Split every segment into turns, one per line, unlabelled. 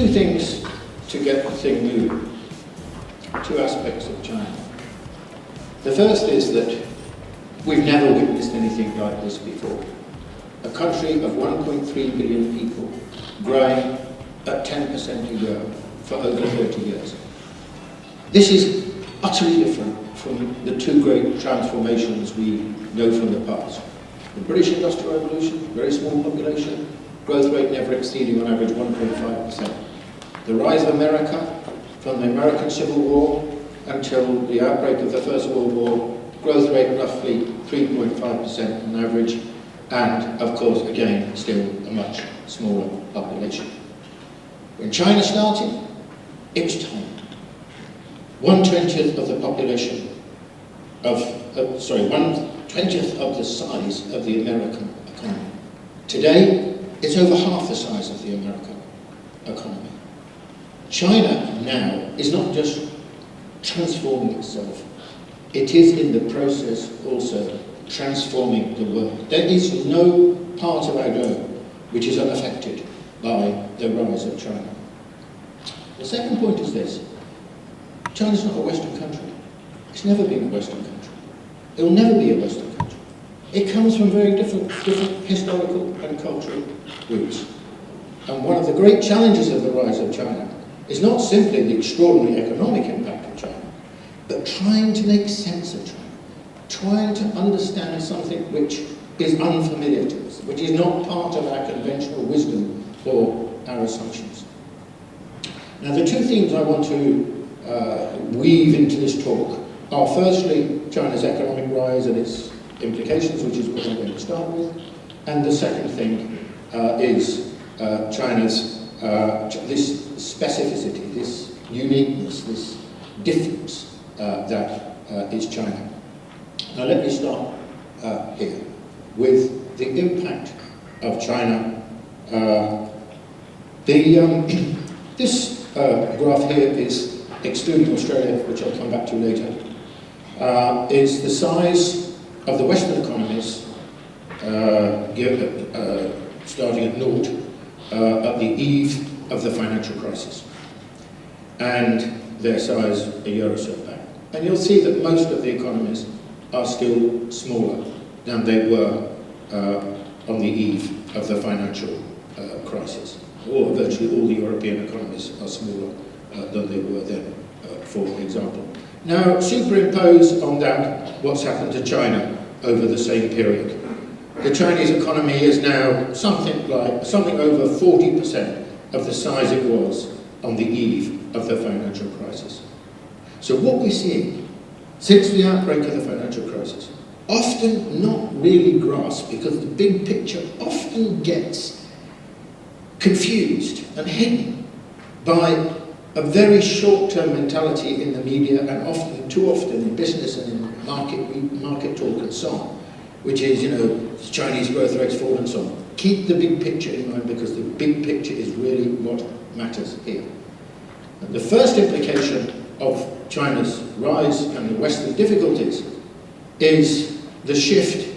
two things to get the thing moving. Two aspects of China. The first is that we've never witnessed anything like this before. A country of 1.3 billion people growing at 10% a year for over 30 years. This is utterly different from the two great transformations we know from the past. The British Industrial Revolution, very small population, growth rate never exceeding on average 1.5%. The rise of America from the American Civil War until the outbreak of the First World War, growth rate roughly 3.5% on average, and of course, again, still a much smaller population. When China started, it was tiny. 1/20 of the population of, 1/20 of the size of the American economy. Today, it's over half the size of the American economy. China now is not just transforming itself, it is in the process also transforming the world. There is no part of our globe which is unaffected by the rise of China. The second point is this: China's not a Western country. It's never been a Western country. It will never be a Western country. It comes from very different historical and cultural roots. And one of the great challenges of the rise of China is not simply the extraordinary economic impact of China, but trying to make sense of China, trying to understand something which is unfamiliar to us, which is not part of our conventional wisdom or our assumptions. Now, the two themes I want to weave into this talk are firstly China's economic rise and its implications, which is what I'm going to start with, and the second thing is China's this specificity, this uniqueness, this difference that is China. Now let me start here with the impact of China. This graph here is, excluding Australia, which I'll come back to later, is the size of the Western economies starting at naught at the eve of the financial crisis, and their size a year or so back. And you'll see that most of the economies are still smaller than they were on the eve of the financial crisis. Or virtually all the European economies are smaller than they were then, for example. Now, superimpose on that what's happened to China over the same period. The Chinese economy is now something over 40% of the size it was on the eve of the financial crisis. So what we're seeing since the outbreak of the financial crisis, often not really grasped because the big picture often gets confused and hidden by a very short-term mentality in the media, and often, too often in business and in market talk and so on, which is, Chinese growth rates fall and so on. Keep the big picture in mind, because the big picture is really what matters here. And the first implication of China's rise and the Western difficulties is the shift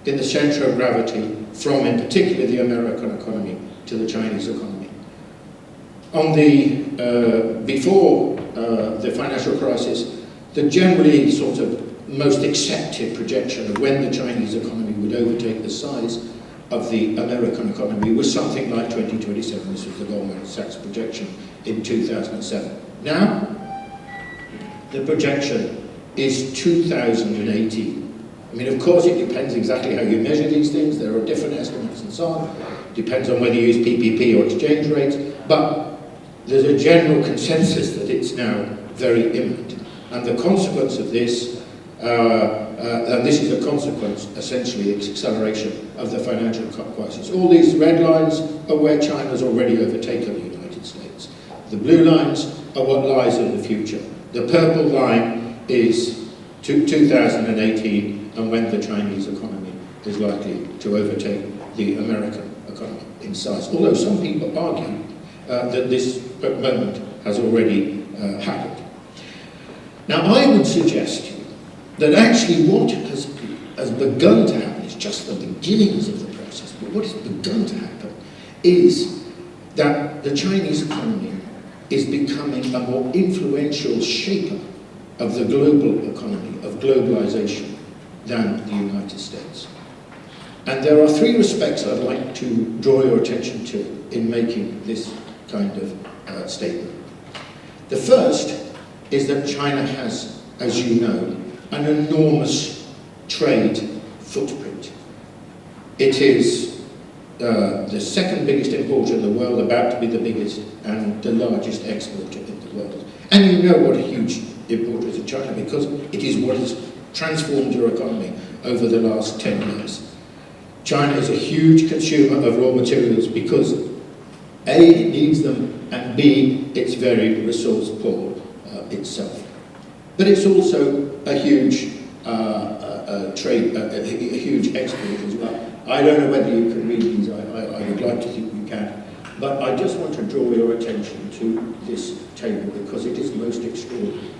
in the centre of gravity from, in particular, the American economy to the Chinese economy. On the before the financial crisis, the generally sort of most accepted projection of when the Chinese economy would overtake the size of the American economy was something like 2027. This was the Goldman Sachs projection in 2007. Now, the projection is 2018. I mean, of course, it depends exactly how you measure these things. There are different estimates and so on. Depends on whether you use PPP or exchange rates. But there's a general consensus that it's now very imminent. And the consequence of this, and this is a consequence, essentially, its acceleration of the financial crisis. All these red lines are where China's already overtaken the United States. The blue lines are what lies in the future. The purple line is 2018, and when the Chinese economy is likely to overtake the American economy in size. Although some people argue that this moment has already happened. Now, I would suggest to you that actually what has begun to happen is just the beginnings of the process, but what has begun to happen is that the Chinese economy is becoming a more influential shaper of the global economy, of globalization, than the United States. And there are three respects I'd like to draw your attention to in making this kind of statement. The first is that China has, as you know, an enormous trade footprint. It is the second biggest importer in the world, about to be the biggest, and the largest exporter in the world. And you know what a huge importer is in China, because it is what has transformed your economy over the last 10 years. China is a huge consumer of raw materials because A, it needs them, and B, it's very resource poor itself. But it's also a huge trade, a huge export as well. I don't know whether you can read these, I would like to think you can, but I just want to draw your attention to this table because it is most extraordinary.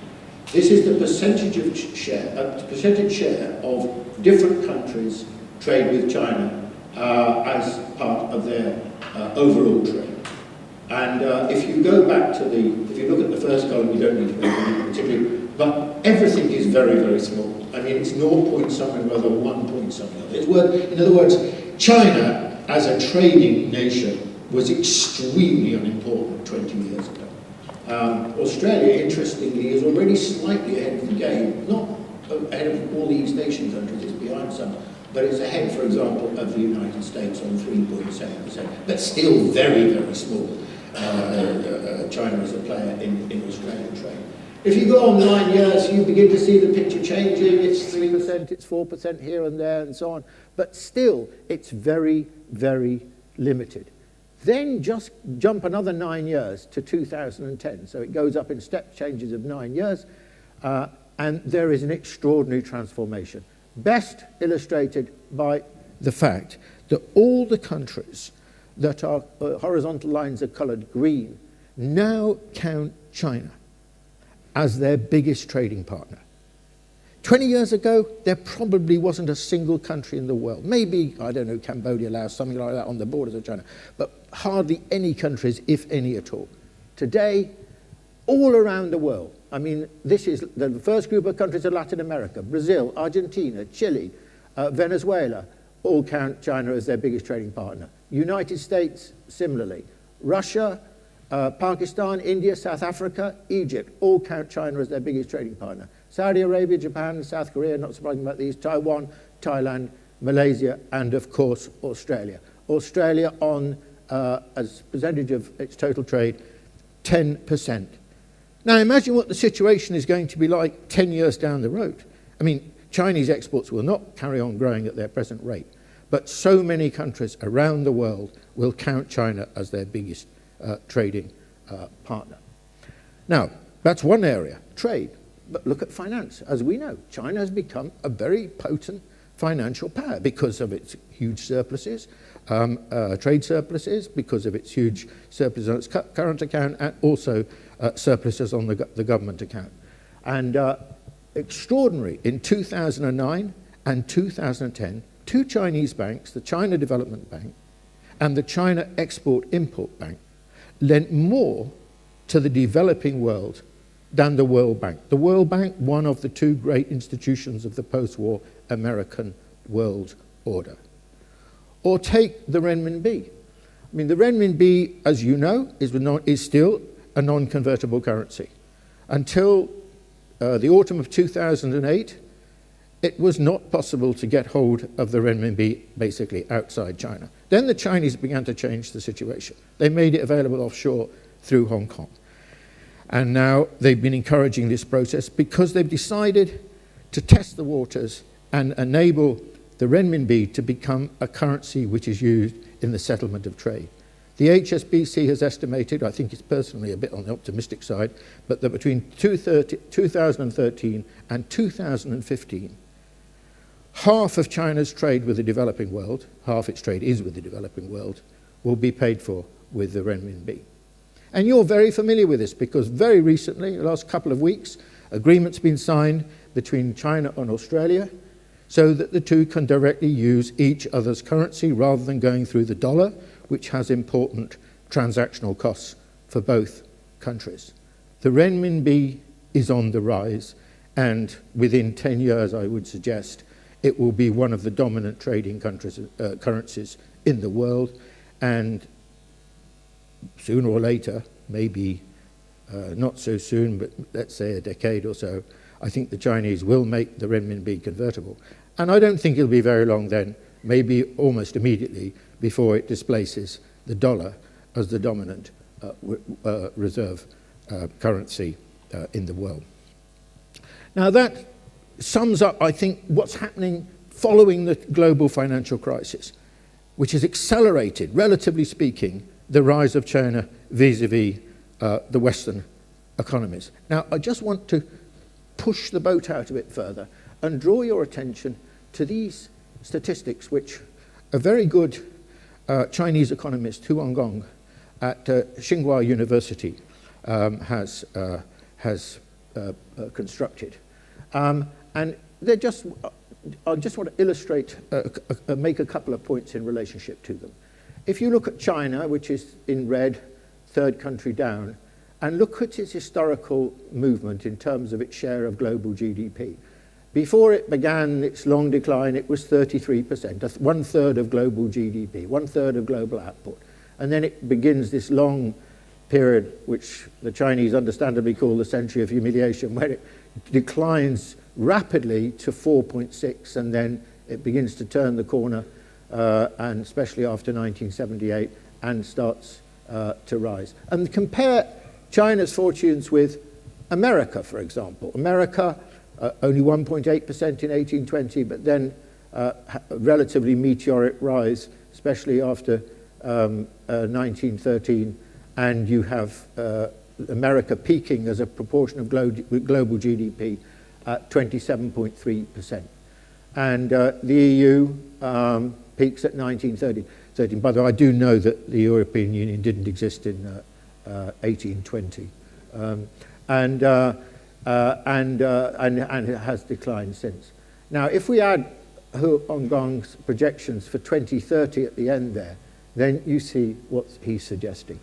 This is the percentage share of different countries trade with China as part of their overall trade. And if you go back to if you look at the first column, you don't need to go particularly, but everything is very, very small. I mean, it's 0 point something rather 1 point something other. In other words, China as a trading nation was extremely unimportant 20 years ago. Australia, interestingly, is already slightly ahead of the game, not ahead of all the East Asian countries, it's behind some, but it's ahead, for example, of the United States on 3.7%, but still very, very small. China is a player in Australian trade. If you go on 9 years, you begin to see the picture changing. It's 3%, it's 4% here and there, and so on. But still, it's very, very limited. Then just jump another 9 years to 2010. So it goes up in step changes of 9 years, and there is an extraordinary transformation. Best illustrated by the fact that all the countries that are horizontal lines are colored green now count China as their biggest trading partner. 20 years ago, there probably wasn't a single country in the world, maybe, I don't know, Cambodia, Laos, something like that on the borders of China, but hardly any countries, if any at all. Today, all around the world, I mean, this is the first group of countries in Latin America, Brazil, Argentina, Chile, Venezuela, all count China as their biggest trading partner. United States, similarly. Russia, Pakistan, India, South Africa, Egypt, all count China as their biggest trading partner. Saudi Arabia, Japan, South Korea, not surprising about these, Taiwan, Thailand, Malaysia, and of course, Australia. Australia on, as a percentage of its total trade, 10%. Now imagine what the situation is going to be like 10 years down the road. I mean, Chinese exports will not carry on growing at their present rate, but so many countries around the world will count China as their biggest trading partner. Now, that's one area, trade. But look at finance. As we know, China has become a very potent financial power because of its huge surpluses, trade surpluses, because of its huge surpluses on its current account, and also surpluses on the government account. And extraordinary, in 2009 and 2010, two Chinese banks, the China Development Bank and the China Export-Import Bank, lent more to the developing world than the World Bank. The World Bank, one of the two great institutions of the post-war American world order. Or take the renminbi. I mean, the renminbi, as you know, is still a non-convertible currency. Until the autumn of 2008, it was not possible to get hold of the renminbi basically outside China. Then the Chinese began to change the situation. They made it available offshore through Hong Kong. And now they've been encouraging this process because they've decided to test the waters and enable the renminbi to become a currency which is used in the settlement of trade. The HSBC has estimated, I think it's personally a bit on the optimistic side, but that between 2013 and 2015, half of China's trade with the developing world, half its trade is with the developing world, will be paid for with the renminbi. And you're very familiar with this because very recently, the last couple of weeks, agreements been signed between China and Australia so that the two can directly use each other's currency rather than going through the dollar, which has important
transactional costs for both countries. The renminbi is on the rise, and within 10 years, I would suggest, it will be one of the dominant trading currencies in the world, and sooner or later, maybe not so soon, but let's say a decade or so, I think the Chinese will make the renminbi convertible. And I don't think it'll be very long then, maybe almost immediately, before it displaces the dollar as the dominant reserve currency in the world. Now that sums up, I think, what's happening following the global financial crisis, which has accelerated, relatively speaking, the rise of China vis-a-vis the Western economies. Now, I just want to push the boat out a bit further and draw your attention to these statistics, which a very good Chinese economist, Hu Hongong, at Tsinghua University has constructed. And they're just, I just want to illustrate, make a couple of points in relationship to them. If you look at China, which is in red, third country down, and look at its historical movement in terms of its share of global GDP. Before it began its long decline, it was 33%, one-third of global GDP, one-third of global output. And then it begins this long period, which the Chinese understandably call the century of humiliation, where it declines rapidly to 4.6, and then it begins to turn the corner, and especially after 1978, and starts to rise. And compare China's fortunes with America, for example. America, only 1.8% in 1820, but then a relatively meteoric rise, especially after 1913, and you have America peaking as a proportion of global GDP at 27.3%. And the EU peaks at 1913. By the way, I do know that the European Union didn't exist in 1820. And it has declined since. Now, if we add Hu Hongong's projections for 2030 at the end there, then you see what he's suggesting.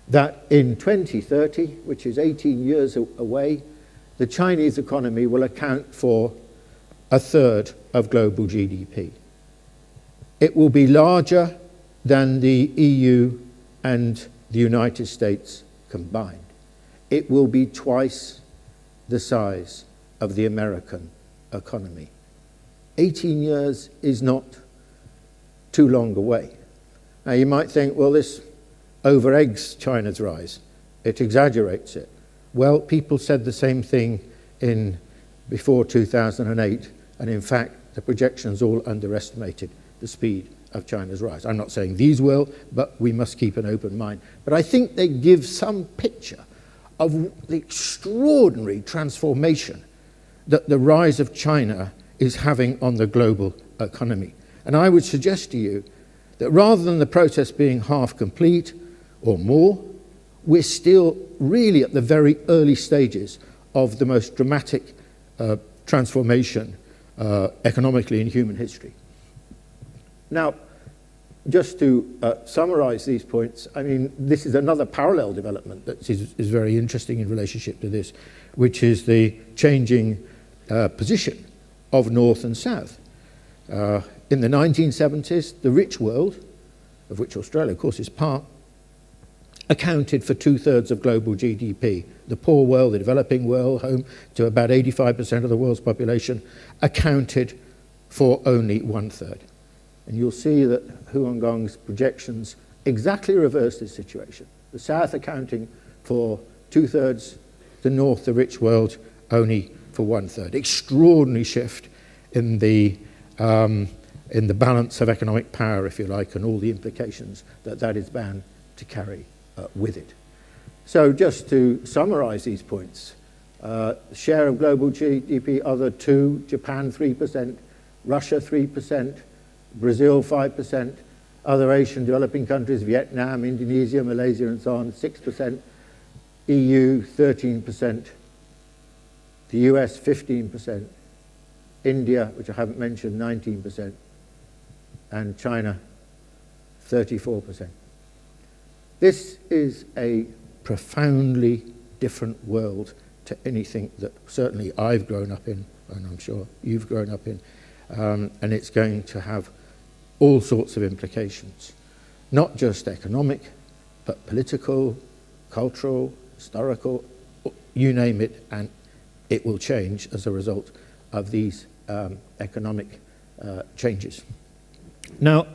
That in 2030, which is 18 years away, the Chinese economy will account for a third of global GDP. It will be larger than the EU and the United States combined. It will be twice the size of the American economy. 18 years is not too long away. Now you might think, well, this over-eggs China's rise. It exaggerates it. Well, people said the same thing before 2008, and in fact, the projections all underestimated the speed of China's rise. I'm not saying these will, but we must keep an open mind. But I think they give some picture of the extraordinary transformation that the rise of China is having on the global economy. And I would suggest to you that rather than the process being half complete or more, we're still really at the very early stages of the most dramatic transformation economically in human history. Now, just to summarize these points, I mean, this is another parallel development that is very interesting in relationship to this, which is the changing position of North and South. In the 1970s, the rich world, of which Australia, of course, is part, accounted for 2/3 of global GDP. The poor world, the developing world, home to about 85% of the world's population, accounted for only 1/3. And you'll see that Hu Hongong's projections exactly reverse this situation. The South accounting for 2/3, the North, the rich world, only for 1/3. Extraordinary shift in the balance of economic power, if you like, and all the implications that that is bound to carry with it. So just to summarize these points, share of global GDP, other 2, Japan 3%, Russia 3%, Brazil 5%, other Asian developing countries, Vietnam, Indonesia, Malaysia and so on, 6%, EU 13%, the US 15%, India, which I haven't mentioned, 19%, and China 34%. This is a profoundly different world to anything that certainly I've grown up in, and I'm sure you've grown up in, and it's going to have all sorts of implications, not just economic, but political, cultural, historical, you name it, and it will change as a result of these economic changes. Now,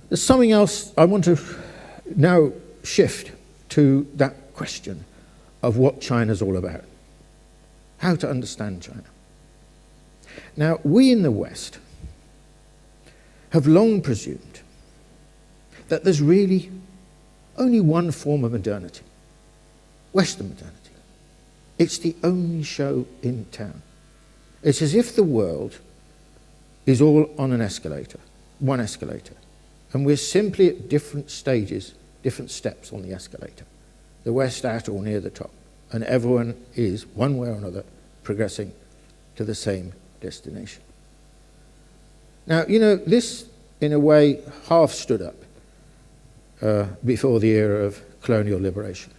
there's something else I want to now shift to that question of what China's all about, how to understand China. Now, we in the West have long presumed that there's really only one form of modernity, Western modernity. It's the only show in town. It's as if the world is all on an escalator, one escalator, and we're simply at different stages, different steps on the escalator. The West at or near the top, and everyone is, one way or another, progressing to the same destination. Now, you know, this, in a way, half stood up before the era of colonial liberation,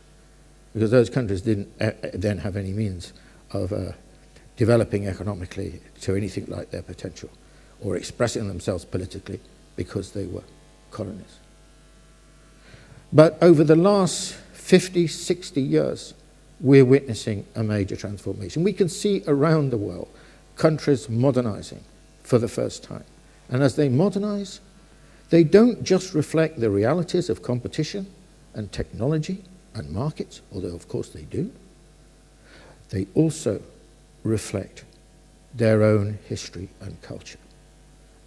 because those countries didn't then have any means of developing economically to anything like their potential, or expressing themselves politically because they were colonies. But over the last 50, 60 years, we're witnessing a major transformation. We can see around the world countries modernizing for the first time. And as they modernize, they don't just reflect the realities of competition and technology and markets, although of course they do. They also reflect their own history and culture.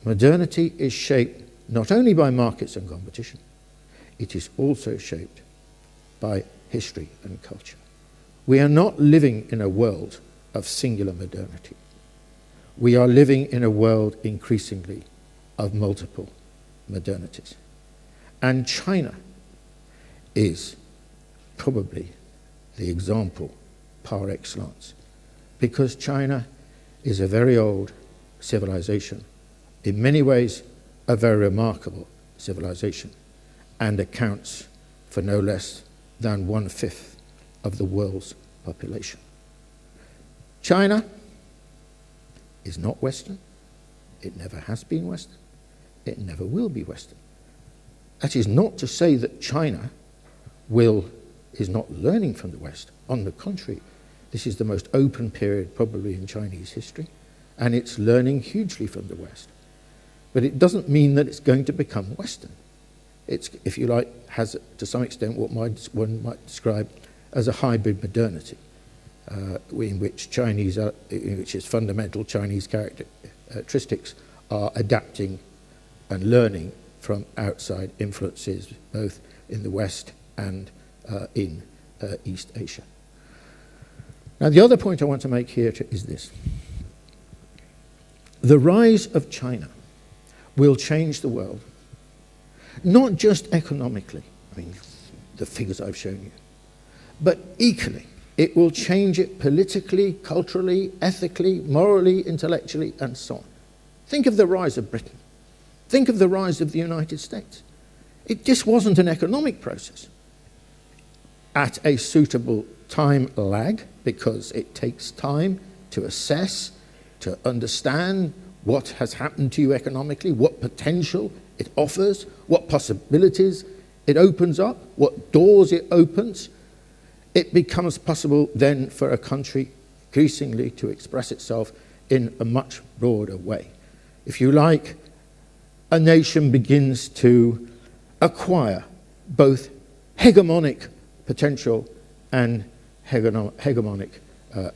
Modernity is shaped not only by markets and competition, it is also shaped by history and culture. We are not living in a world of singular modernity. We are living in a world increasingly of multiple modernities. And China is probably the example par excellence, because China is a very old civilization, in many ways a very remarkable civilization, and accounts for no less than 1/5 of the world's population. China is not Western. It never has been Western. It never will be Western. That is not to say that China is not learning from the West. On the contrary, this is the most open period probably in Chinese history, and it's learning hugely from the West. But it doesn't mean that it's going to become Western. It's, if you like, has to some extent what one might describe as a hybrid modernity, in which its fundamental Chinese characteristics are adapting and learning from outside influences, both in the West and in East Asia. Now, the other point I want to make here is this. The rise of China will change the world, not just economically, I mean, the figures I've shown you, but equally, it will change it politically, culturally, ethically, morally, intellectually, and so on. Think of the rise of Britain. Think of the rise of the United States. It just wasn't an economic process. At a suitable time lag, because it takes time to assess, to understand what has happened to you economically, what potential it offers, what possibilities it opens up, what doors it opens. It becomes possible then for a country increasingly to express itself in a much broader way. If you like, a nation begins to acquire both hegemonic potential and hegemonic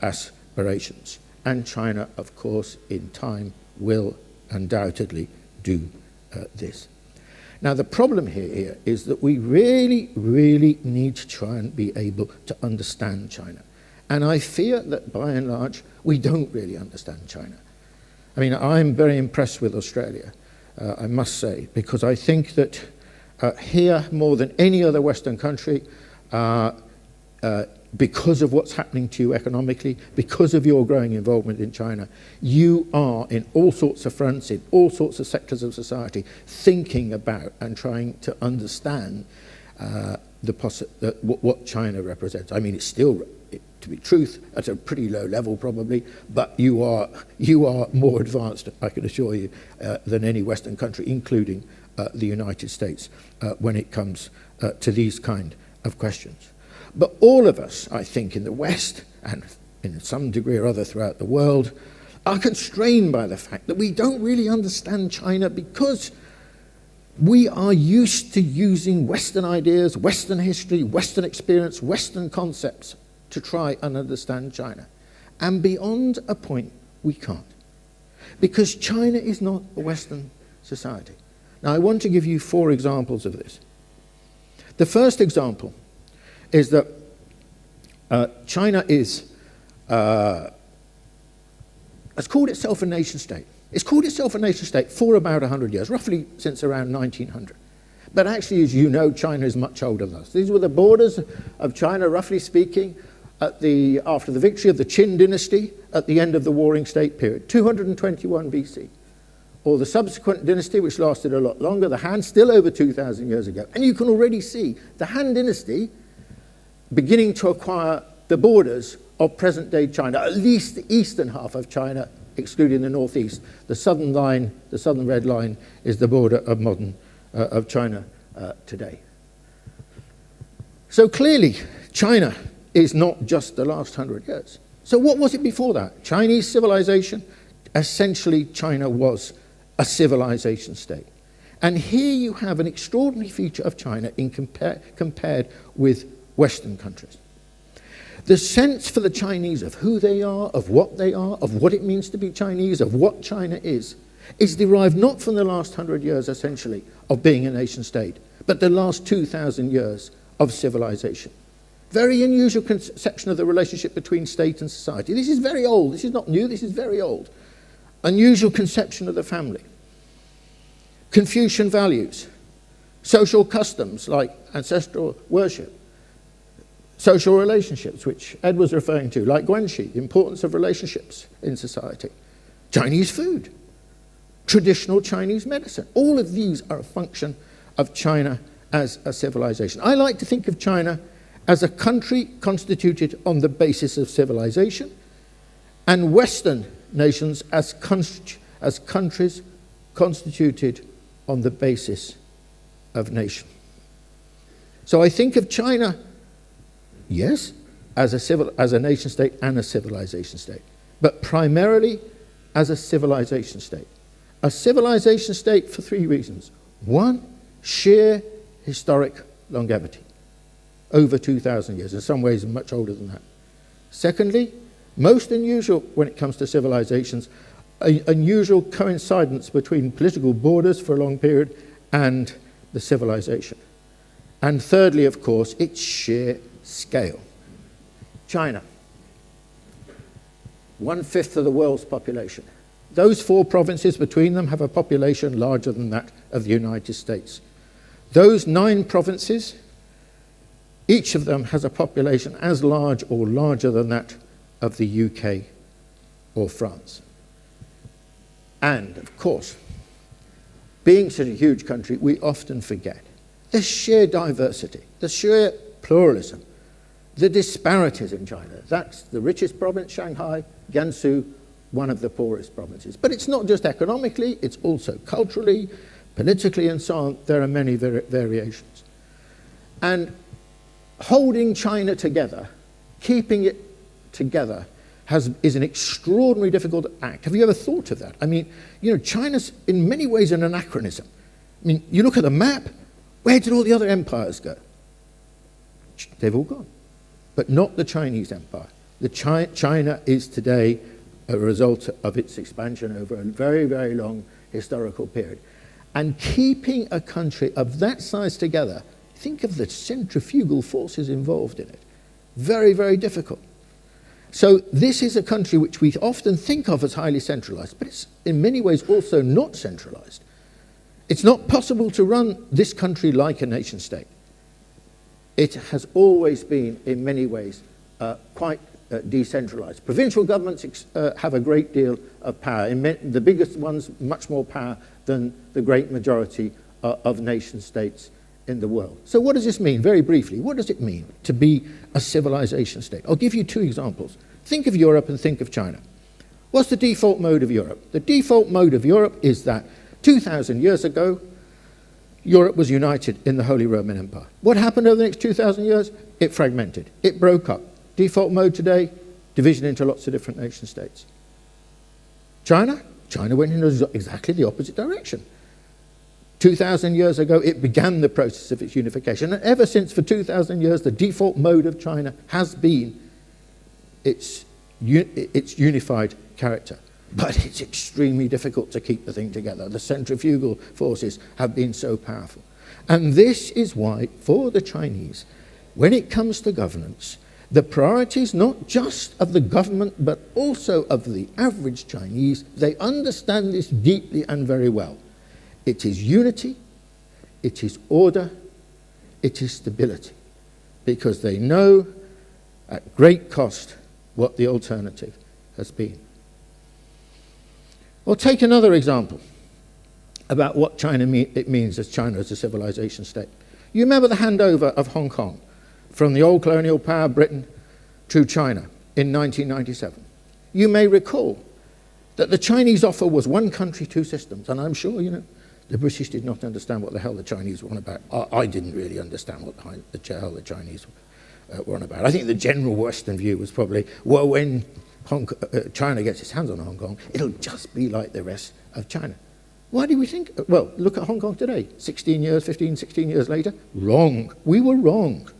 aspirations. And China, of course, in time will undoubtedly do this. Now, the problem here is that we really, really need to try and be able to understand China. And I fear that, by and large, we don't really understand China. I mean, I'm very impressed with Australia, I must say, because I think that here, more than any other Western country, because of what's happening to you economically, because of your growing involvement in China, you are in all sorts of fronts, in all sorts of sectors of society, thinking about and trying to understand what China represents. I mean, it's still, to be truth, at a pretty low level probably, but you are more advanced, I can assure you, than any Western country, including the United States, when it comes to these kind of questions. But all of us, I think, in the West, and in some degree or other throughout the world, are constrained by the fact that we don't really understand China because we are used to using Western ideas, Western history, Western experience, Western concepts to try and understand China. And beyond a point, we can't. Because China is not a Western society. Now, I want to give you 4 examples of this. The first example is that China has called itself a nation state. It's called itself a nation state for about 100 years, roughly since around 1900. But actually, as you know, China is much older than us. These were the borders of China, roughly speaking, after the victory of the Qin dynasty at the end of the Warring State period, 221 BC. Or the subsequent dynasty, which lasted a lot longer, the Han, still over 2,000 years ago. And you can already see the Han dynasty beginning to acquire the borders of present-day China, at least the eastern half of China, excluding the northeast. The southern line, the southern red line, is the border of modern of China today. So clearly, China is not just the last 100 years. So what was it before that? Chinese civilization? Essentially, China was a civilization state. And here you have an extraordinary feature of China compared with Western countries. The sense for the Chinese of who they are, of what it means to be Chinese, of what China is derived not from the last 100 years, essentially, of being a nation state, but the last 2,000 years of civilization. Very unusual conception of the relationship between state and society. This is very old. This is not new. This is very old. Unusual conception of the family. Confucian values. Social customs like ancestral worship. Social relationships, which Ed was referring to, like Guanxi, the importance of relationships in society. Chinese food. Traditional Chinese medicine. All of these are a function of China as a civilization. I like to think of China as a country constituted on the basis of civilization, and Western nations as countries constituted on the basis of nation. So I think of China, yes, as a nation state and a civilization state, but primarily as a civilization state. A civilization state for 3 reasons. 1, sheer historic longevity, over 2,000 years, in some ways much older than that. Secondly, most unusual when it comes to civilizations, unusual coincidence between political borders for a long period and the civilization. And thirdly, of course, its sheer scale. China, 1/5 of the world's population. Those 4 provinces between them have a population larger than that of the United States. Those 9 provinces, each of them has a population as large or larger than that of the UK or France. And, of course, being such a huge country, we often forget the sheer diversity, the sheer pluralism, the disparities in China. That's the richest province, Shanghai, Gansu, one of the poorest provinces. But it's not just economically, it's also culturally, politically, and so on. There are many variations. And holding China together, keeping it together, is an extraordinarily difficult act. Have you ever thought of that? I mean, you know, China's in many ways an anachronism. I mean, you look at the map, where did all the other empires go? They've all gone. But not the Chinese empire. China is today a result of its expansion over a very, very long historical period. And keeping a country of that size together, think of the centrifugal forces involved in it. Very, very difficult. So this is a country which we often think of as highly centralized, but it's in many ways also not centralized. It's not possible to run this country like a nation state. It has always been, in many ways, quite decentralized. Provincial governments have a great deal of power. The biggest ones, much more power than the great majority of nation states in the world. So what does this mean? Very briefly, what does it mean to be a civilization state? I'll give you two examples. Think of Europe and think of China. What's the default mode of Europe? The default mode of Europe is that 2,000 years ago, Europe was united in the Holy Roman Empire. What happened over the next 2,000 years? It fragmented. It broke up. Default mode today, division into lots of different nation states. China? China went in exactly the opposite direction. 2,000 years ago, it began the process of its unification. And ever since, for 2,000 years, the default mode of China has been its unified character. But it's extremely difficult to keep the thing together. The centrifugal forces have been so powerful. And this is why, for the Chinese, when it comes to governance, the priorities not just of the government, but also of the average Chinese, they understand this deeply and very well. It is unity, it is order, it is stability, because they know at great cost what the alternative has been. Or take another example about what it means as China as a civilization state. You remember the handover of Hong Kong from the old colonial power Britain to China in 1997. You may recall that the Chinese offer was one country, two systems, and I'm sure, you know, the British did not understand what the hell the Chinese were on about. I didn't really understand what the hell the Chinese were on about. I think the general Western view was probably, well, when China gets its hands on Hong Kong, it'll just be like the rest of China. Why do we think? Well, look at Hong Kong today. 16 years, 15, 16 years later. Wrong. We were wrong.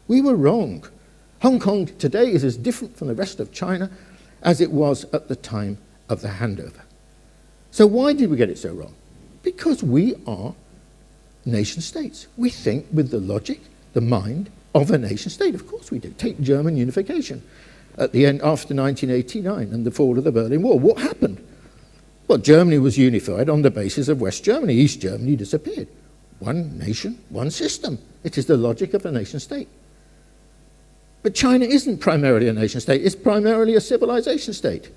We were wrong. Hong Kong today is as different from the rest of China as it was at the time of the handover. So why did we get it so wrong? Because we are nation states. We think with the logic, the mind of a nation state. Of course we do. Take German unification at the end, after 1989 and the fall of the Berlin Wall. What happened? Well, Germany was unified on the basis of West Germany. East Germany disappeared. One nation, one system. It is the logic of a nation state. But China isn't primarily a nation state. It's primarily a civilization state.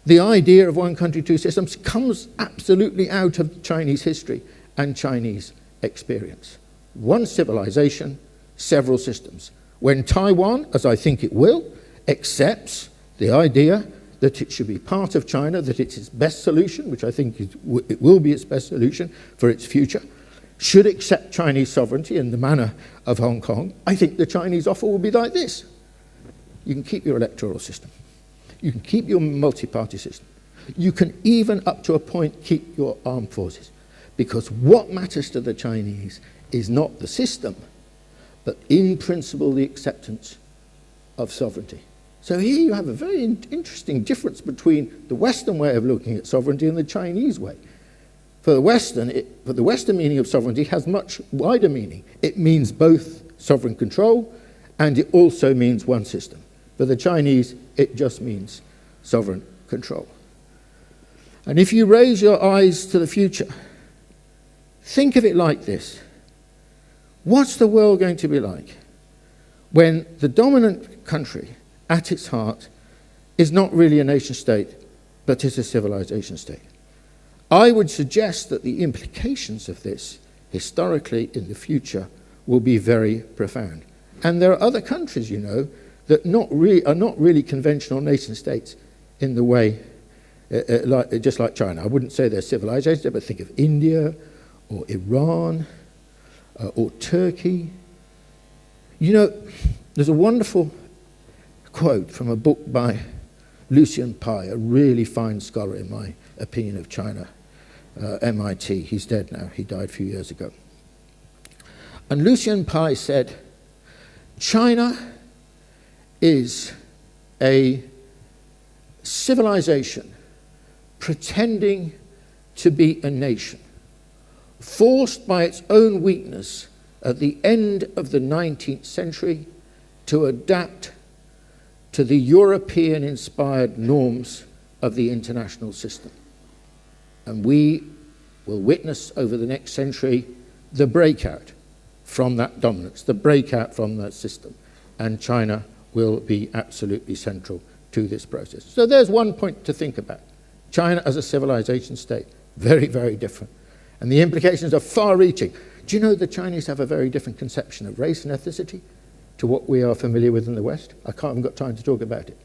The idea of one country, two systems comes absolutely out of Chinese history and Chinese experience. One civilization, several systems. When Taiwan, as I think it will, accepts the idea that it should be part of China, that it's its best solution, which I think it will be its best solution for its future, should accept Chinese sovereignty in the manner of Hong Kong, I think the Chinese offer will be like this. You can keep your electoral system. You can keep your multi-party system. You can even, up to a point, keep your armed forces. Because what matters to the Chinese is not the system, but in principle the acceptance of sovereignty. So here you have a very interesting difference between the Western way of looking at sovereignty and the Chinese way. For the Western meaning of sovereignty has much wider meaning. It means both sovereign control and it also means one system. For the Chinese, it just means sovereign control. And if you raise your eyes to the future, think of it like this. What's the world going to be like when the dominant country at its heart is not really a nation state, but is a civilization state? I would suggest that the implications of this, historically in the future, will be very profound. And there are other countries, you know, that are not really conventional nation states in the way, just like China. I wouldn't say they're civilizations, but think of India or Iran or Turkey. You know, there's a wonderful quote from a book by Lucian Pye, a really fine scholar in my opinion of China, MIT. He's dead now. He died a few years ago. And Lucian Pye said, China is a civilization pretending to be a nation, forced by its own weakness at the end of the 19th century to adapt to the European-inspired norms of the international system. And we will witness over the next century the breakout from that dominance, the breakout from that system. And China will be absolutely central to this process. So there's one point to think about. China as a civilization state, very, very different. And the implications are far-reaching. Do you know the Chinese have a very different conception of race and ethnicity to what we are familiar with in the West? I haven't got time to talk about it.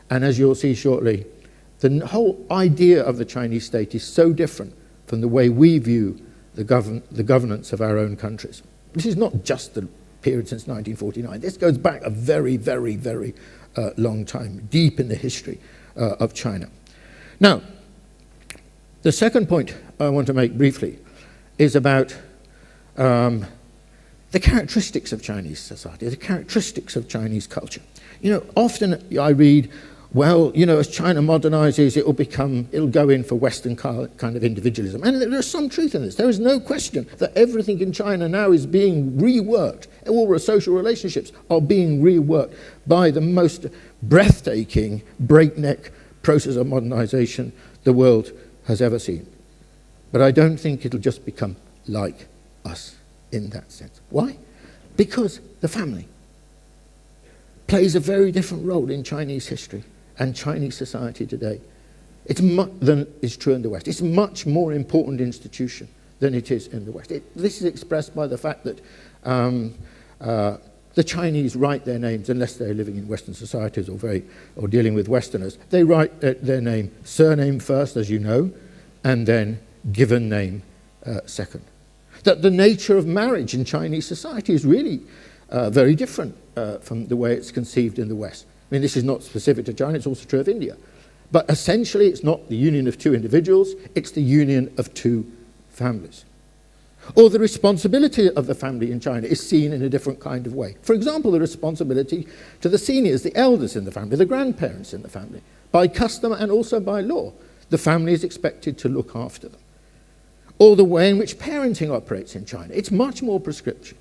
And as you'll see shortly, the whole idea of the Chinese state is so different from the way we view the governance of our own countries. This is not just the period since 1949. This goes back a very, very, very long time, deep in the history of China. Now, the second point I want to make briefly is about the characteristics of Chinese society, the characteristics of Chinese culture. You know, often I read, well, you know, as China modernizes, it'll go in for Western kind of individualism. And there is some truth in this. There is no question that everything in China now is being reworked. All the social relationships are being reworked by the most breathtaking, breakneck process of modernization the world has ever seen. But I don't think it'll just become like us in that sense. Why? Because the family plays a very different role in Chinese history and Chinese society today. Than is true in the West. It's a much more important institution than it is in the West. This is expressed by the fact that the Chinese write their names, unless they're living in Western societies or dealing with Westerners, they write their name, surname first, as you know, and then given name second. That the nature of marriage in Chinese society is really very different from the way it's conceived in the West. I mean, this is not specific to China, it's also true of India. But essentially, it's not the union of two individuals, it's the union of two families. Or the responsibility of the family in China is seen in a different kind of way. For example, the responsibility to the seniors, the elders in the family, the grandparents in the family. By custom and also by law, the family is expected to look after them. Or the way in which parenting operates in China. It's much more prescriptive.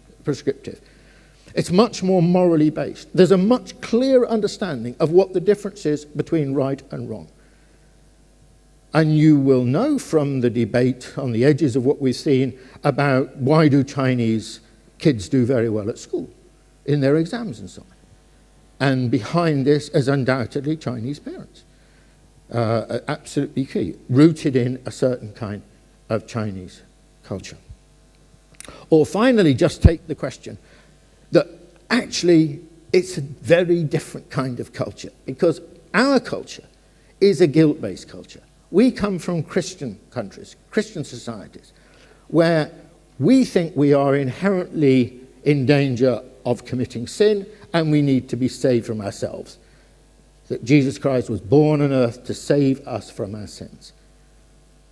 It's much more morally based. There's a much clearer understanding of what the difference is between right and wrong. And you will know from the debate on the edges of what we've seen about why do Chinese kids do very well at school, in their exams and so on. And behind this is undoubtedly Chinese parents. Absolutely key, rooted in a certain kind of Chinese culture. Or finally, just take the question that actually it's a very different kind of culture, because our culture is a guilt-based culture. We come from Christian countries, Christian societies, where we think we are inherently in danger of committing sin and we need to be saved from ourselves. That Jesus Christ was born on earth to save us from our sins.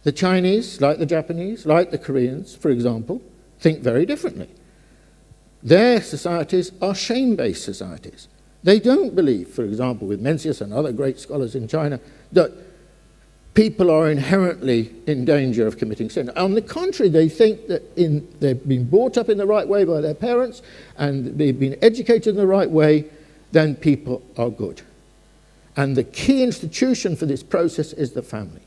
The Chinese, like the Japanese, like the Koreans, for example, think very differently. Their societies are shame-based societies. They don't believe, for example, with Mencius and other great scholars in China, that people are inherently in danger of committing sin. On the contrary, they think that they've been brought up in the right way by their parents and they've been educated in the right way, then people are good. And the key institution for this process is the family.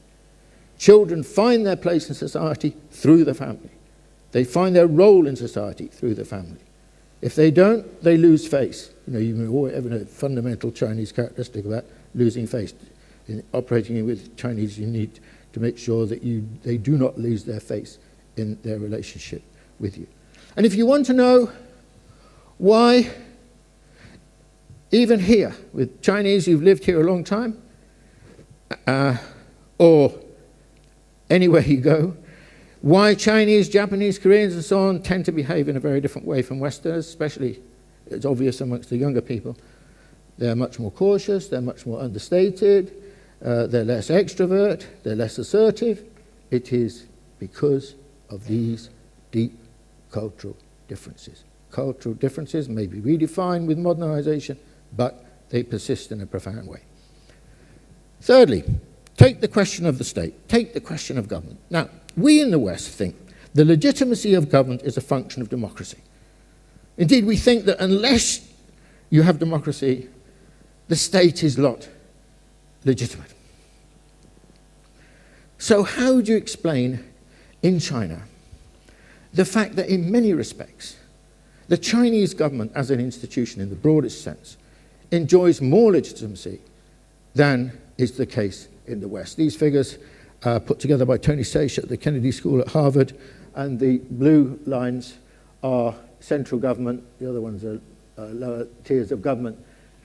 Children find their place in society through the family. They find their role in society through the family. If they don't, they lose face. You know a fundamental Chinese characteristic about losing face. In operating with Chinese, you need to make sure that they do not lose their face in their relationship with you. And if you want to know why, even here, with Chinese who've lived here a long time, or anywhere you go, why Chinese, Japanese, Koreans and so on tend to behave in a very different way from Westerners, especially it's obvious amongst the younger people. They're much more cautious, they're much more understated, they're less extrovert, they're less assertive. It is because of these deep cultural differences. Cultural differences may be redefined with modernization, but they persist in a profound way. Thirdly, take the question of the state, take the question of government. Now, we in the West think the legitimacy of government is a function of democracy. Indeed, we think that unless you have democracy, the state is not legitimate. So how do you explain in China the fact that in many respects, the Chinese government as an institution in the broadest sense enjoys more legitimacy than is the case in the West? These figures put together by Tony Seish at the Kennedy School at Harvard and the blue lines are central government, the other ones are lower tiers of government,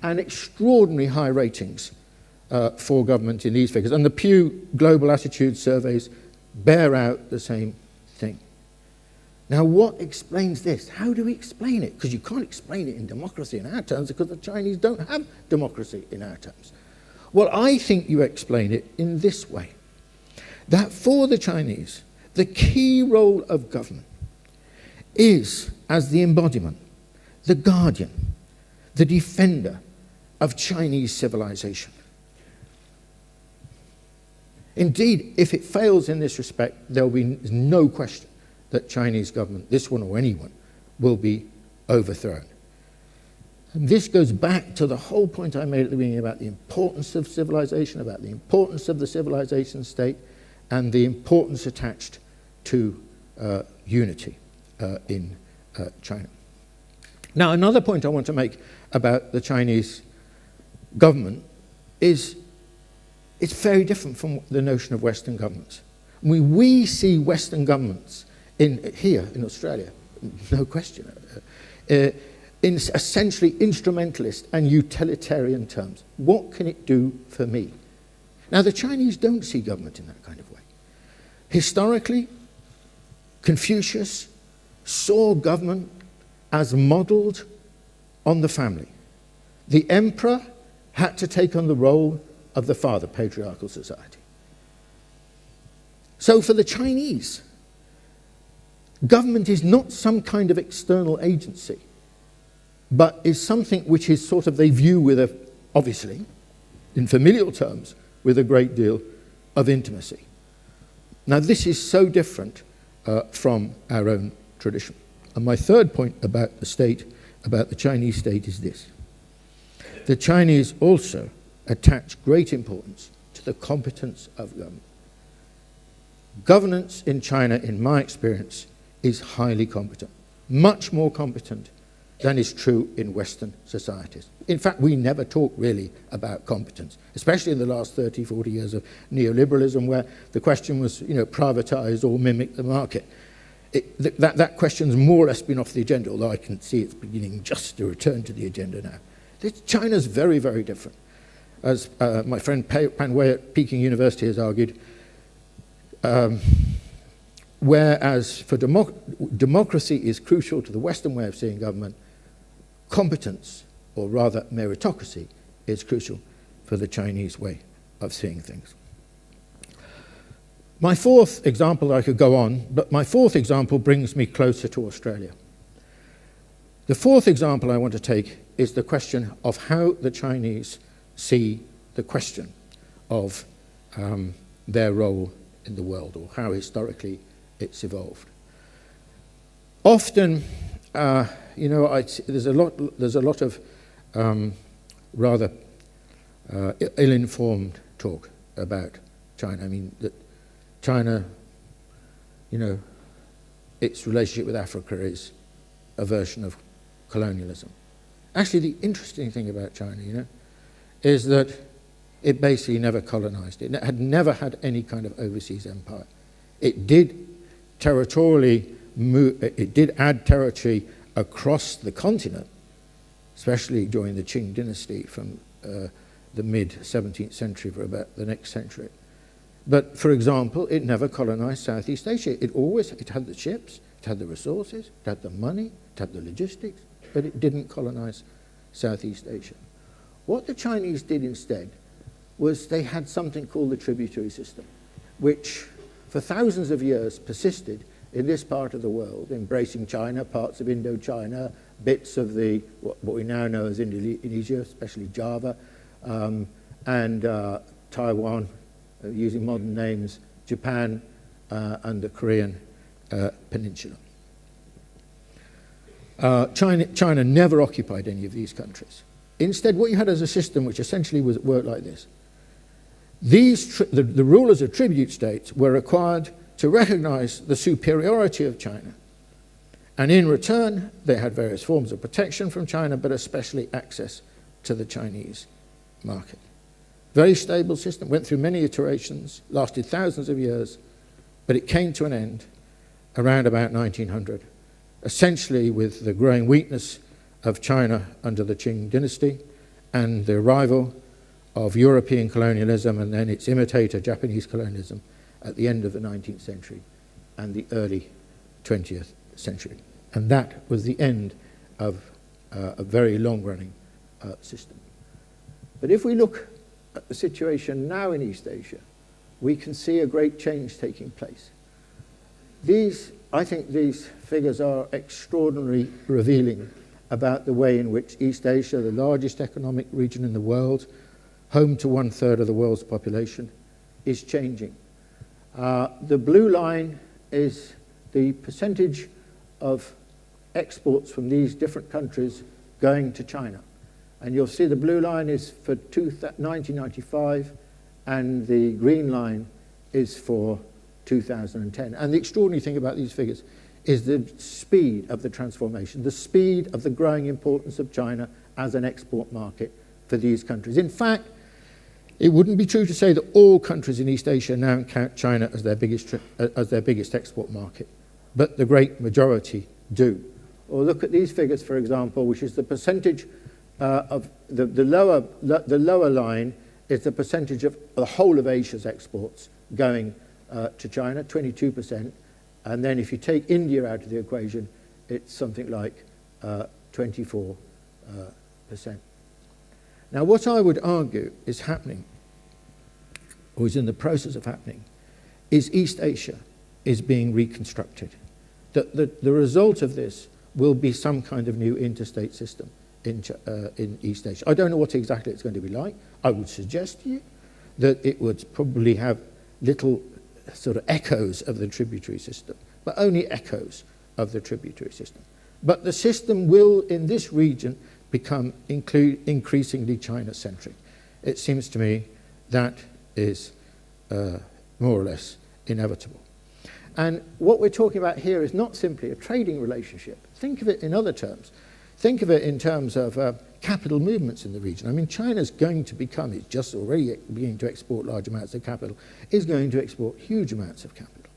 and extraordinarily high ratings for government in these figures. And the Pew Global Attitude Surveys bear out the same thing. Now, what explains this? How do we explain it? Because you can't explain it in democracy in our terms, because the Chinese don't have democracy in our terms. Well, I think you explain it in this way, that for the Chinese, the key role of government is as the embodiment, the guardian, the defender of Chinese civilization. Indeed, if it fails in this respect, there will be no question that Chinese government, this one or anyone, will be overthrown. And this goes back to the whole point I made at the beginning about the importance of civilization, about the importance of the civilization state, and the importance attached to unity in China. Now, another point I want to make about the Chinese government is it's very different from the notion of Western governments. We see Western governments here in Australia, no question, in essentially instrumentalist and utilitarian terms. What can it do for me? Now, the Chinese don't see government in that kind of way. Historically, Confucius saw government as modelled on the family. The emperor had to take on the role of the father, patriarchal society. So for the Chinese, government is not some kind of external agency, but is something which is sort of, they view with obviously, in familial terms, with a great deal of intimacy. Now, this is so different from our own tradition. And my third point about the state, about the Chinese state, is this. The Chinese also attach great importance to the competence of government. Governance in China, in my experience, is highly competent, much more competent than is true in Western societies. In fact, we never talk really about competence, especially in the last 30, 40 years of neoliberalism, where the question was, privatize or mimic the market. That question's more or less been off the agenda, although I can see it's beginning just to return to the agenda now. China's very, very different. As my friend Pan Wei at Peking University has argued, whereas for democracy is crucial to the Western way of seeing government, competence, or rather meritocracy, is crucial for the Chinese way of seeing things. My fourth example, I could go on, but my fourth example brings me closer to Australia. The fourth example I want to take is the question of how the Chinese see the question of their role in the world, or how historically it's evolved. Often, there's a lot of rather ill-informed talk about China. I mean, that China, its relationship with Africa is a version of colonialism. Actually, the interesting thing about China, is that it basically never colonized. It had never had any kind of overseas empire. It did territorially move, it did add territory across the continent, especially during the Qing dynasty from the mid-17th century for about the next century. But, for example, it never colonized Southeast Asia. It had the ships, it had the resources, it had the money, it had the logistics, but it didn't colonize Southeast Asia. What the Chinese did instead was they had something called the tributary system, which for thousands of years persisted in this part of the world, embracing China, parts of Indochina, bits of what we now know as Indonesia, especially Java, and Taiwan, using modern names, Japan, and the Korean peninsula. China never occupied any of these countries. Instead, what you had as a system which essentially worked like this. The rulers of tribute states were required to recognize the superiority of China. And in return, they had various forms of protection from China, but especially access to the Chinese market. Very stable system, went through many iterations, lasted thousands of years, but it came to an end around about 1900, essentially with the growing weakness of China under the Qing dynasty and the arrival of European colonialism and then its imitator, Japanese colonialism, at the end of the 19th century and the early 20th century. And that was the end of a very long-running system. But if we look at the situation now in East Asia, we can see a great change taking place. I think these figures are extraordinarily revealing about the way in which East Asia, the largest economic region in the world, home to 1/3 of the world's population, is changing. The blue line is the percentage of exports from these different countries going to China. And you'll see the blue line is for 1995 and the green line is for 2010. And the extraordinary thing about these figures is the speed of the transformation, the speed of the growing importance of China as an export market for these countries. In fact, it wouldn't be true to say that all countries in East Asia now count China as their biggest export market, but the great majority do. Or look at these figures, for example, which is the percentage of the lower line is the percentage of the whole of Asia's exports going to China, 22%. And then if you take India out of the equation, it's something like 24%. Now, what I would argue is happening, or is in the process of happening, is East Asia is being reconstructed. The result of this will be some kind of new interstate system in East Asia. I don't know what exactly it's going to be like. I would suggest to you that it would probably have little sort of echoes of the tributary system, but only echoes of the tributary system. But the system will, in this region, become increasingly China-centric. It seems to me that is more or less inevitable. And what we're talking about here is not simply a trading relationship. Think of it in other terms. Think of it in terms of capital movements in the region. I mean, China's going to become, it's just already beginning to export large amounts of capital, is going to export huge amounts of capital.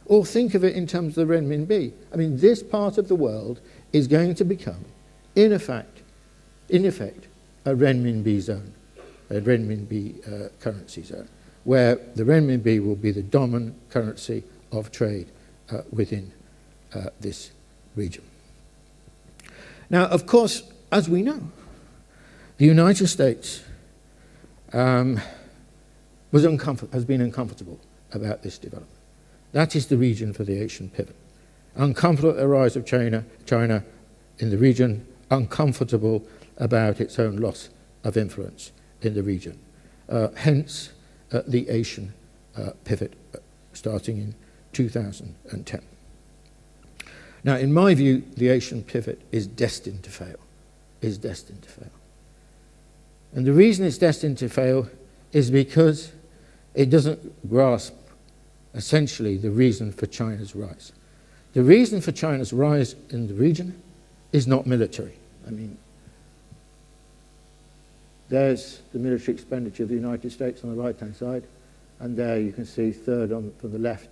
Or think of it in terms of the renminbi. I mean, this part of the world is going to become, in effect, a renminbi zone, a renminbi currency zone, where the renminbi will be the dominant currency of trade within this region. Now, of course, as we know, the United States has been uncomfortable about this development. That is the region for the Asian pivot. Uncomfortable at the rise of China in the region, uncomfortable about its own loss of influence in the region. Hence, the Asian pivot starting in 2010. Now, in my view, the Asian pivot is destined to fail, And the reason it's destined to fail is because it doesn't grasp, essentially, the reason for China's rise. The reason for China's rise in the region is not military. I mean, there's the military expenditure of the United States on the right-hand side, and there you can see third on from the left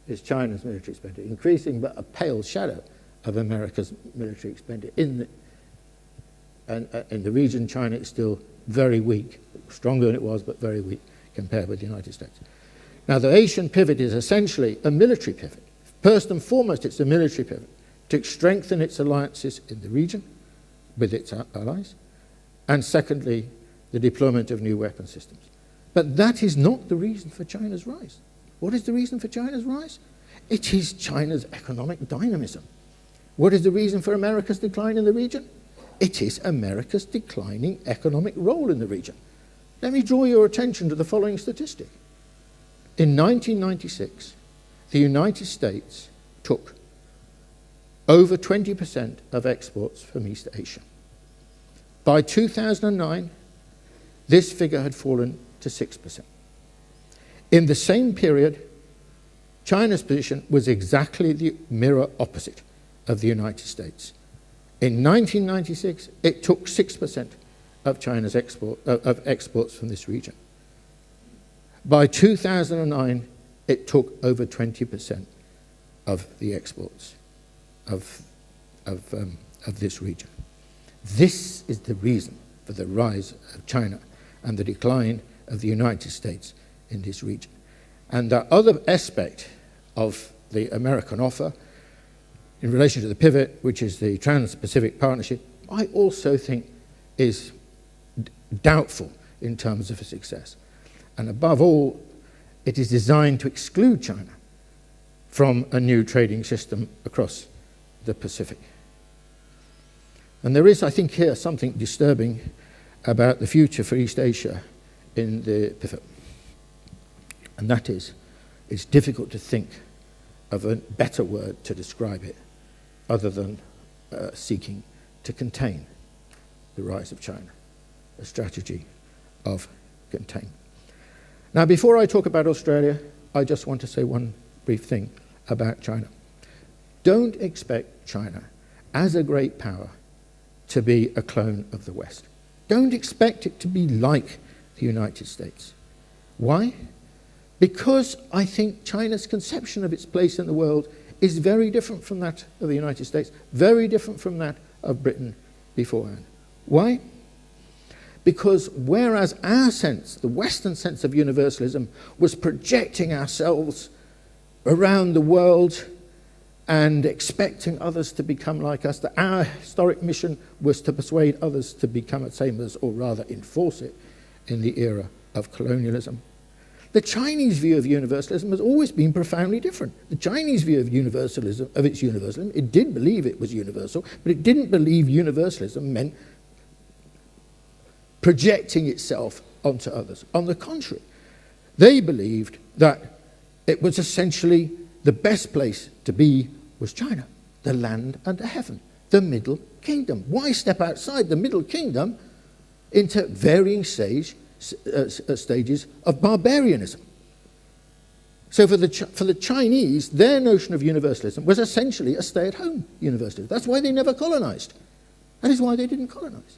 is China's military expenditure, increasing but a pale shadow of America's military expenditure. In the region, China is still very weak, stronger than it was, but very weak compared with the United States. Now, the Asian pivot is essentially a military pivot. First and foremost, it's a military pivot to strengthen its alliances in the region with its allies, and secondly, the deployment of new weapon systems. But that is not the reason for China's rise. What is the reason for China's rise? It is China's economic dynamism. What is the reason for America's decline in the region? It is America's declining economic role in the region. Let me draw your attention to the following statistic. In 1996, the United States took over 20% of exports from East Asia. By 2009, this figure had fallen to 6%. In the same period, China's position was exactly the mirror opposite of the United States. In 1996, it took 6% of China's exports from this region. By 2009, it took over 20% of the exports of this region. This is the reason for the rise of China and the decline of the United States in this region. And the other aspect of the American offer in relation to the pivot, which is the Trans-Pacific Partnership, I also think is doubtful in terms of a success. And above all, it is designed to exclude China from a new trading system across the Pacific. And there is, I think, here something disturbing about the future for East Asia in the pivot. And that is, it's difficult to think of a better word to describe it other than seeking to contain the rise of China, a strategy of containment. Now, before I talk about Australia, I just want to say one brief thing about China. Don't expect China, as a great power, to be a clone of the West. Don't expect it to be like the United States. Why? Because I think China's conception of its place in the world is very different from that of the United States, very different from that of Britain beforehand. Why? Because whereas our sense, the Western sense of universalism, was projecting ourselves around the world and expecting others to become like us, that our historic mission was to persuade others to become the same as, or rather enforce it, in the era of colonialism. The Chinese view of universalism has always been profoundly different. The Chinese view of universalism, it did believe it was universal, but it didn't believe universalism meant projecting itself onto others. On the contrary, they believed that it was essentially the best place to be was China, the land under heaven, the Middle Kingdom. Why step outside the Middle Kingdom into varying stages of barbarianism? So for the Chinese, their notion of universalism was essentially a stay-at-home universalism. That's why they never colonized. That is why they didn't colonize.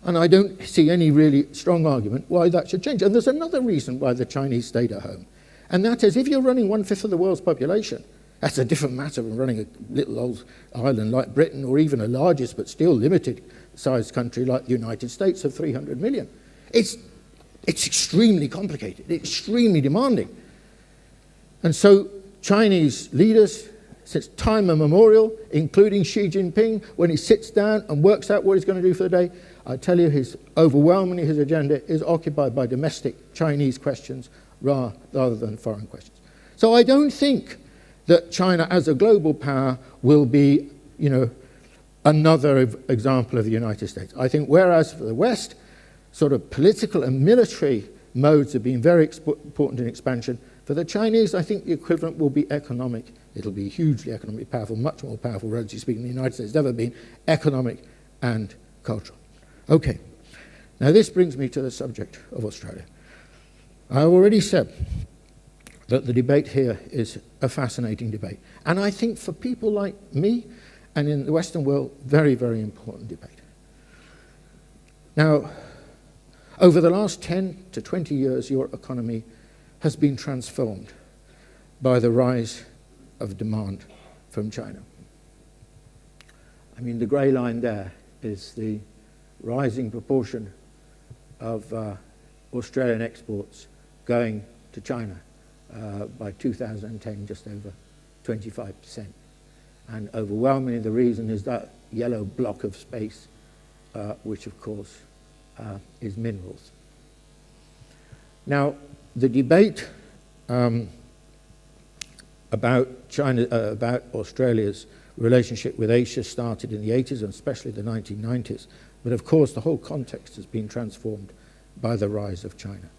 And I don't see any really strong argument why that should change. And there's another reason why the Chinese stayed at home. And that is, if you're running 1/5 of the world's population, that's a different matter than running a little old island like Britain, or even a largest but still limited sized country like the United States of 300 million. It's extremely complicated, extremely demanding. And so Chinese leaders, since time immemorial, including Xi Jinping, when he sits down and works out what he's going to do for the day, I tell you, overwhelmingly his agenda is occupied by domestic Chinese questions rather than foreign questions. So I don't think that China as a global power will be, another example of the United States. I think whereas for the West, sort of political and military modes have been very important in expansion, for the Chinese, I think the equivalent will be economic. It'll be hugely economically powerful, much more powerful, relatively speaking, than the United States has ever been, economic and cultural. Okay, now this brings me to the subject of Australia. I already said that the debate here is a fascinating debate. And I think for people like me and in the Western world, very, very important debate. Now, over the last 10 to 20 years, your economy has been transformed by the rise of demand from China. I mean, the grey line there is the rising proportion of Australian exports going to China. By 2010, just over 25%. And overwhelmingly the reason is that yellow block of space, which of course is minerals. Now, the debate about Australia's relationship with Asia started in the 80s and especially the 1990s. But of course, the whole context has been transformed by the rise of China.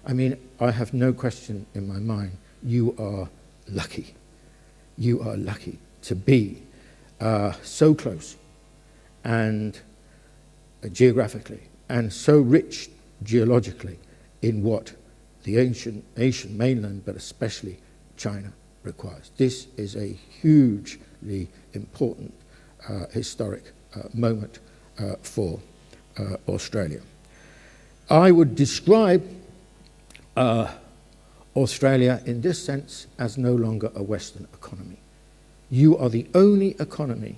I mean, I have no question in my mind, you are lucky. You are lucky to be so close and geographically and so rich geologically in what the ancient Asian mainland, but especially China, requires. This is a hugely important historic moment for Australia. I would describe Australia in this sense as no longer a Western economy. you are the only economy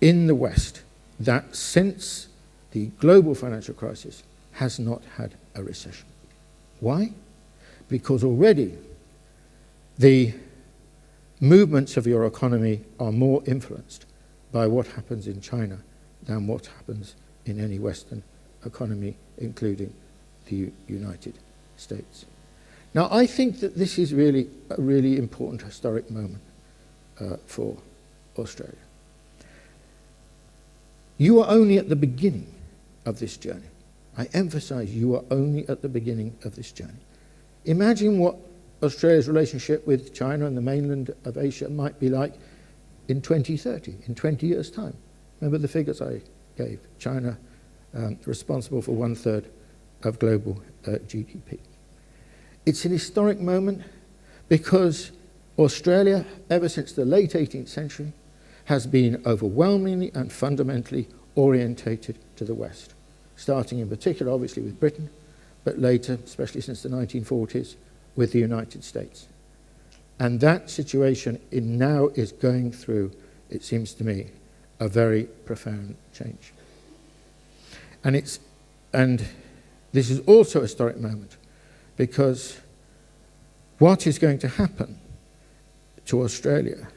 in the West that, since the global financial crisis, has not had a recession. Why? Because already the movements of your economy are more influenced by what happens in China than what happens in any Western economy, including the United States. Now, I think that this is really a really important historic moment for Australia. You are only at the beginning of this journey. I emphasize, you are only at the beginning of this journey. Imagine what Australia's relationship with China and the mainland of Asia might be like in 2030, in 20 years' time. Remember the figures I gave? China responsible for 1/3 of global GDP. It's an historic moment because Australia, ever since the late 18th century, has been overwhelmingly and fundamentally orientated to the West, starting in particular, obviously, with Britain, but later, especially since the 1940s, with the United States. And that situation now is going through, it seems to me, a very profound change. And this is also a historic moment because what is going to happen to Australia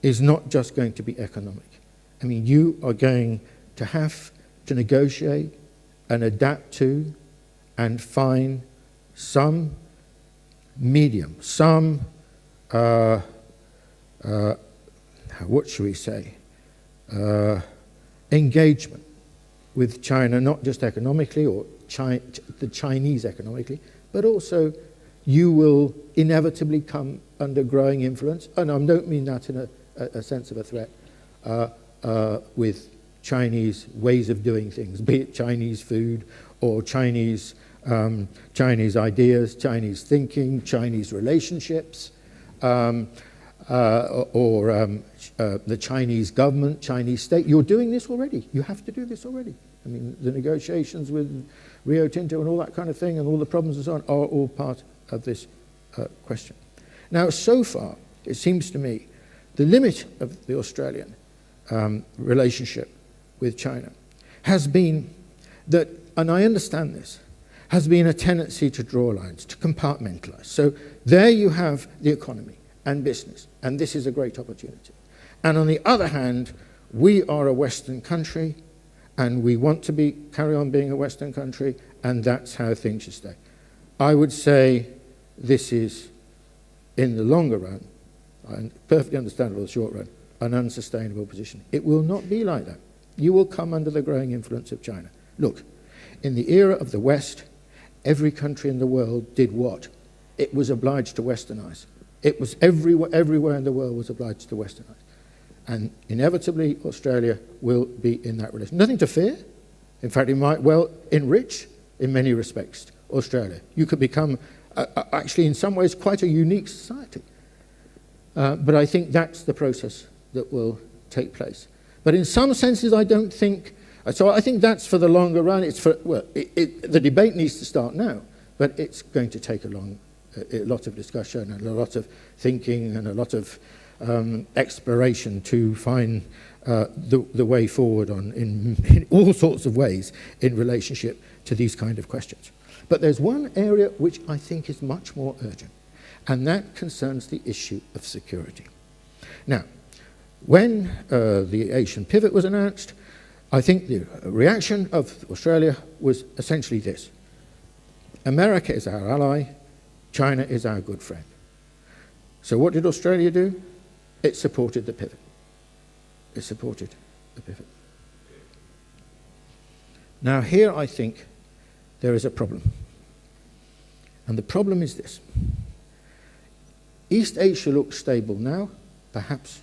is not just going to be economic. I mean, you are going to have to negotiate and adapt to and find some medium, some, what should we say, engagement with China, not just economically or the Chinese economically, but also you will inevitably come under growing influence, and I don't mean that in a sense of a threat, with Chinese ways of doing things, be it Chinese food or Chinese ideas, Chinese thinking, Chinese relationships, or the Chinese government, Chinese state. You're doing this already. You have to do this already. I mean, the negotiations with Rio Tinto and all that kind of thing and all the problems and so on are all part of this question. Now, so far, it seems to me, the limit of the Australian relationship with China has been that, and I understand this, has been a tendency to draw lines, to compartmentalize. So there you have the economy and business, and this is a great opportunity. And on the other hand, we are a Western country, and we want to carry on being a Western country, and that's how things should stay. I would say this is, in the longer run, and perfectly understandable in the short run, an unsustainable position. It will not be like that. You will come under the growing influence of China. Look, in the era of the West, every country in the world did what? It was obliged to Westernize. It was everywhere in the world was obliged to Westernize. And inevitably, Australia will be in that relation. Nothing to fear. In fact, it might well enrich, in many respects, Australia. You could become, actually, in some ways, quite a unique society. But I think that's the process that will take place. But in some senses, I don't think... So I think that's for the longer run. It's for, well, the debate needs to start now, but it's going to take a lot of discussion and a lot of thinking and a lot of exploration to find the way forward in all sorts of ways in relationship to these kind of questions. But there's one area which I think is much more urgent, and that concerns the issue of security. Now, when the Asian pivot was announced, I think the reaction of Australia was essentially this: America is our ally, China is our good friend. So what did Australia do? It supported the pivot. It supported the pivot. Now here I think there is a problem. And the problem is this. East Asia looks stable now, perhaps,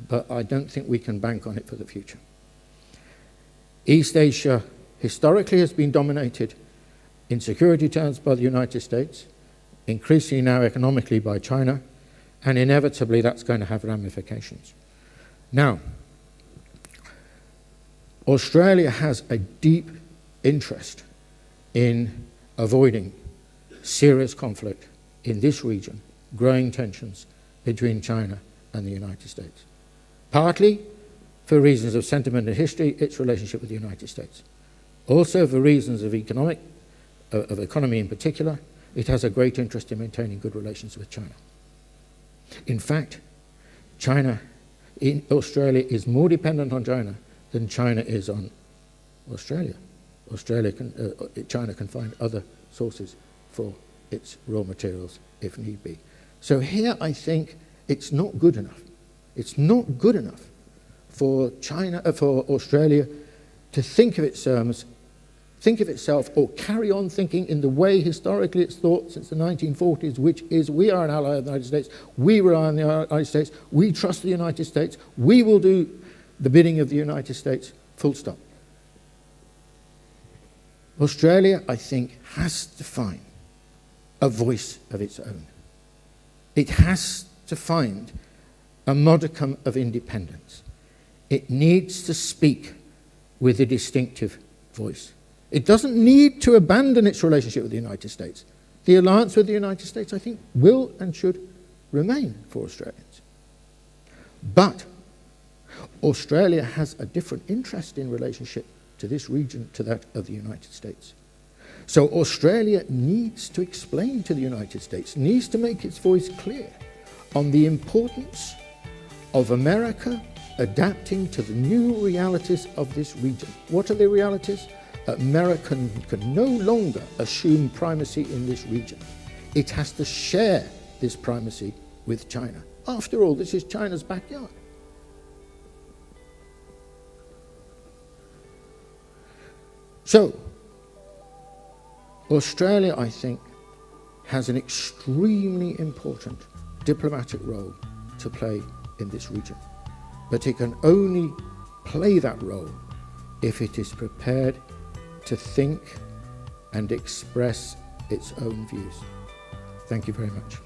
but I don't think we can bank on it for the future. East Asia historically has been dominated in security terms by the United States, increasingly now economically by China, and inevitably that's going to have ramifications. Now, Australia has a deep interest in avoiding serious conflict in this region, growing tensions between China and the United States. Partly for reasons of sentiment and history, its relationship with the United States. Also for reasons of economy in particular, it has a great interest in maintaining good relations with China. In fact, Australia is more dependent on China than China is on Australia. China can find other sources for its raw materials if need be. So here I think it's not good enough. It's not good enough for Australia to think of itself or carry on thinking in the way historically it's thought since the 1940s, which is we are an ally of the United States, we rely on the United States, we trust the United States, we will do the bidding of the United States, full stop. Australia, I think, has to find a voice of its own. It has to find a modicum of independence. It needs to speak with a distinctive voice. It doesn't need to abandon its relationship with the United States. The alliance with the United States, I think, will and should remain for Australians. But Australia has a different interest in relationship to this region to that of the United States. So Australia needs to explain to the United States, needs to make its voice clear on the importance of America adapting to the new realities of this region. What are the realities? America can no longer assume primacy in this region. It has to share this primacy with China. After all, this is China's backyard. So, Australia, I think, has an extremely important diplomatic role to play in this region. But it can only play that role if it is prepared to think and express its own views. Thank you very much.